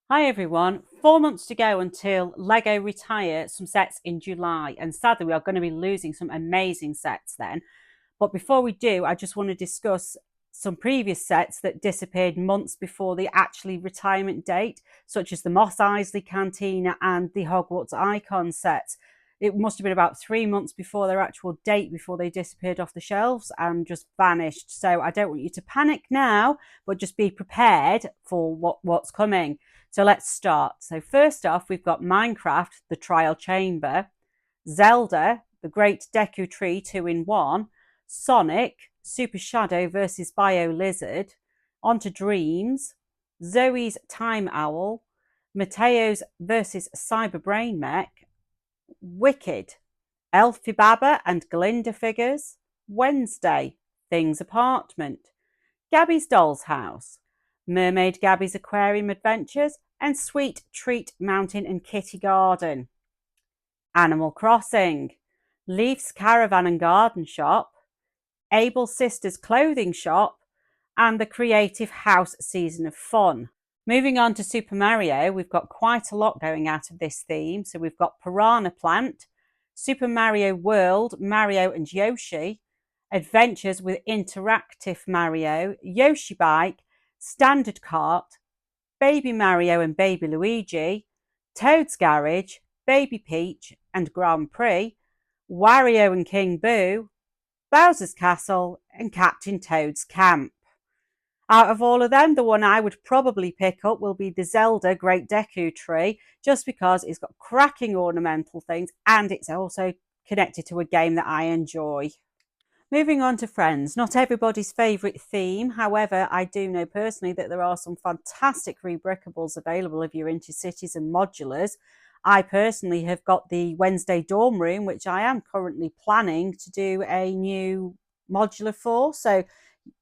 Hi everyone, 4 months to go until Lego retire some sets in July, and sadly we are going to be losing some amazing sets then. But before we do, I just want to discuss some previous sets that disappeared months before the actually retirement date, such as the Moss Eisley Cantina and the Hogwarts Icon sets. It must have been about 3 months before their actual date before they disappeared off the shelves and just vanished. So I don't want you to panic now, but just be prepared for what's coming. So let's start. So first off, we've got Minecraft, the Trial Chamber, Zelda, the Great Deku Tree 2-in-1, Sonic, Super Shadow versus Bio Lizard, onto Dreamz, Zoe's Time Owl, Mateo's versus Cyber Brain Mech, Wicked, Elfie Baba and Glinda figures, Wednesday, Things Apartment, Gabby's Doll's House, Mermaid Gabby's Aquarium Adventures, and Sweet Treat Mountain and Kitty Garden. Animal Crossing, Leaf's Caravan and Garden Shop, Abel's Sisters Clothing Shop, and the Creative House Season of Fun. Moving on to Super Mario, we've got quite a lot going out of this theme. So we've got Piranha Plant, Super Mario World, Mario and Yoshi, Adventures with Interactive Mario, Yoshi Bike, Standard Cart, Baby Mario and Baby Luigi, Toad's Garage, Baby Peach and Grand Prix, Wario and King Boo, Bowser's Castle, and Captain Toad's Camp. Out of all of them, the one I would probably pick up will be the Zelda Great Deku Tree, just because it's got cracking ornamental things and it's also connected to a game that I enjoy. Moving on to Friends, not everybody's favourite theme. However, I do know personally that there are some fantastic rebrickables available if you're into cities and modulars. I personally have got the Wednesday dorm room, which I am currently planning to do a new modular for. So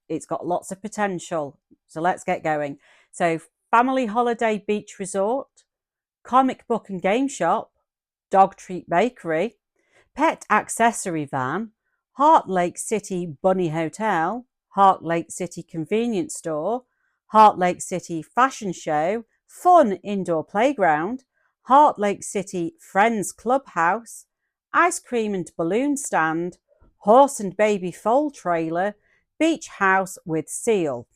it's got lots of potential. So let's get going. So Family Holiday Beach Resort, Comic Book and Game Shop, Dog Treat Bakery, Pet Accessory Van, Heart Lake City Bunny Hotel, Heart Lake City Convenience Store, Heart Lake City Fashion Show, Fun Indoor Playground, Heart Lake City Friends Clubhouse, Ice Cream and Balloon Stand, Horse and Baby Foal Trailer, Beach House with Seal.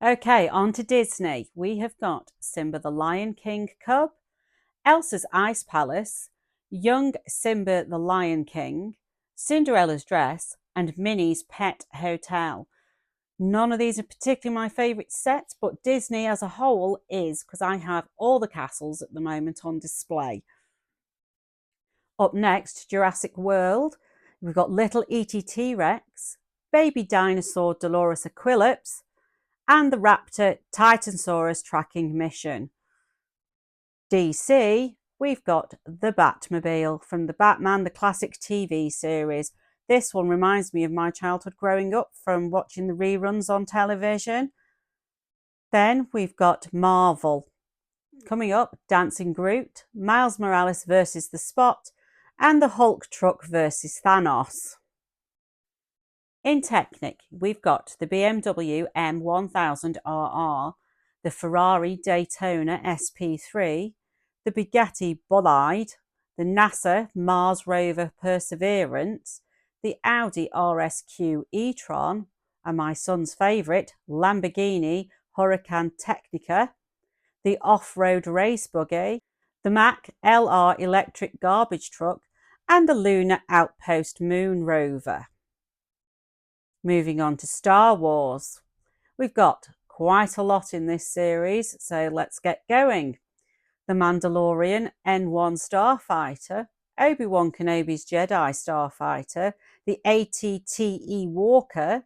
Okay, on to Disney. We have got Simba the Lion King Cub, Elsa's Ice Palace, Young Simba the Lion King, Cinderella's Dress, and Minnie's Pet Hotel. None of these are particularly my favourite sets, but Disney as a whole is, because I have all the castles at the moment on display. Up next, Jurassic World. We've got Little E.T. T-Rex, Baby Dinosaur Dolores Aquilops, and the Raptor Titansaurus Tracking Mission. DC, we've got the Batmobile from the Batman the Classic TV series. This one reminds me of my childhood growing up from watching the reruns on television. Then we've got Marvel. Coming up, Dancing Groot, Miles Morales versus the Spot, and the Hulk truck versus Thanos. In Technic, we've got the BMW M1000RR, the Ferrari Daytona SP3, the Bugatti Bolide, the NASA Mars rover Perseverance, the Audi RSQ e-tron, and my son's favourite, Lamborghini Huracan Technica, the off-road race buggy, the Mack LR electric garbage truck, and the Lunar Outpost moon rover. Moving on to Star Wars. We've got quite a lot in this series, so let's get going. The Mandalorian N1 Starfighter, Obi-Wan Kenobi's Jedi Starfighter, the ATTE Walker,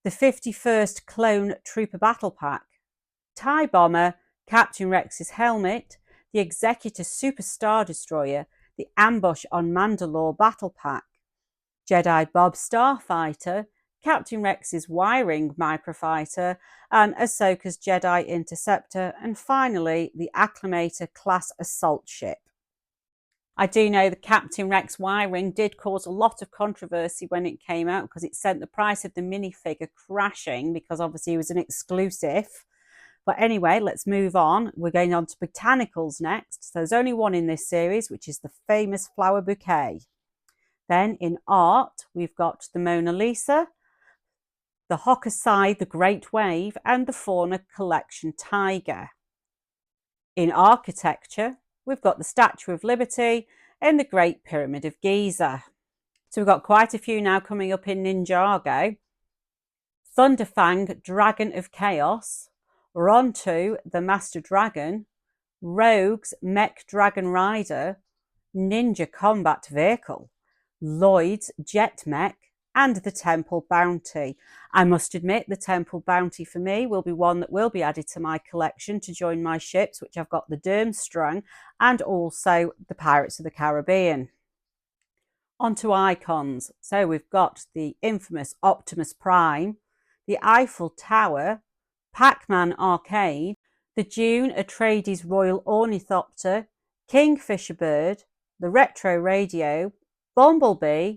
the 51st Clone Trooper Battle Pack, TIE Bomber, Captain Rex's helmet, the Executor Super Star Destroyer, the Ambush on Mandalore Battle Pack, Jedi Bob Starfighter, Captain Rex's Wiring Microfighter, and Ahsoka's Jedi Interceptor, and finally the Acclamator class assault ship. I do know the Captain Rex wiring did cause a lot of controversy when it came out because it sent the price of the minifigure crashing because obviously it was an exclusive. But anyway, let's move on. We're going on to Botanicals next. So there's only one in this series, which is the famous flower bouquet. Then in art, we've got the Mona Lisa, the Hokusai, the Great Wave, and the Fauna Collection Tiger. In architecture, we've got the Statue of Liberty and the Great Pyramid of Giza. So we've got quite a few now coming up in Ninjago. Thunderfang, Dragon of Chaos, Rontu, the Master Dragon, Rogue's Mech Dragon Rider, Ninja Combat Vehicle, Lloyd's Jet Mech, and the Temple Bounty. I must admit, the Temple Bounty for me will be one that will be added to my collection to join my ships, which I've got the Durmstrang and also the Pirates of the Caribbean. Onto icons. So we've got the infamous Optimus Prime, the Eiffel Tower, Pac-Man Arcade, the Dune Atreides Royal Ornithopter, Kingfisher Bird, the Retro Radio, Bumblebee,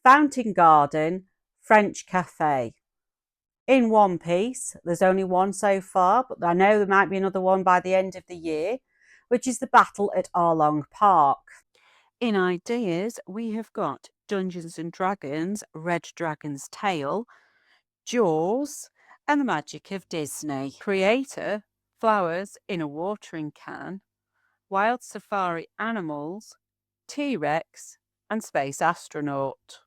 Fountain Garden, French Cafe. In One Piece, there's only one so far, but I know there might be another one by the end of the year, which is the battle at Arlong Park. In ideas, we have got Dungeons and Dragons, Red Dragon's Tale, Jaws, and the Magic of Disney. Creator, Flowers in a Watering Can, Wild Safari Animals, T-Rex, and Space Astronaut.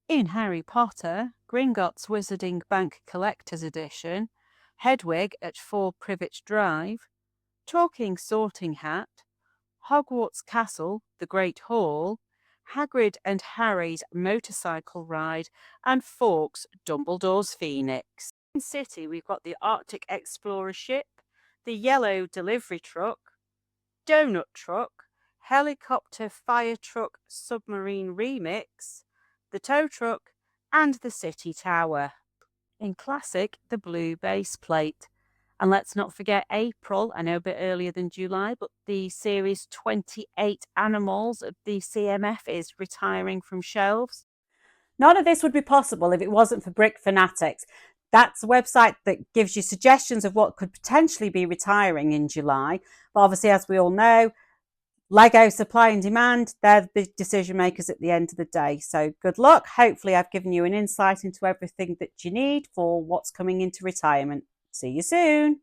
In Harry Potter, Gringotts Wizarding Bank Collector's Edition, Hedwig at 4 Privet Drive, Talking Sorting Hat, Hogwarts Castle, the Great Hall, Hagrid and Harry's Motorcycle Ride, and Fawkes, Dumbledore's Phoenix. In City, we've got the Arctic Explorer Ship, the Yellow Delivery Truck, Donut Truck, Helicopter Fire Truck Submarine Remix, the Tow Truck, and the City Tower. In Classic, the Blue Base Plate. And let's not forget April, I know a bit earlier than July, but the series 28 Animals of the CMF is retiring from shelves. None of this would be possible if it wasn't for Brick Fanatics. That's a website that gives you suggestions of what could potentially be retiring in July. But obviously, as we all know, Lego supply and demand, they're the big decision makers at the end of the day. So good luck. Hopefully I've given you an insight into everything that you need for what's coming into retirement. See you soon.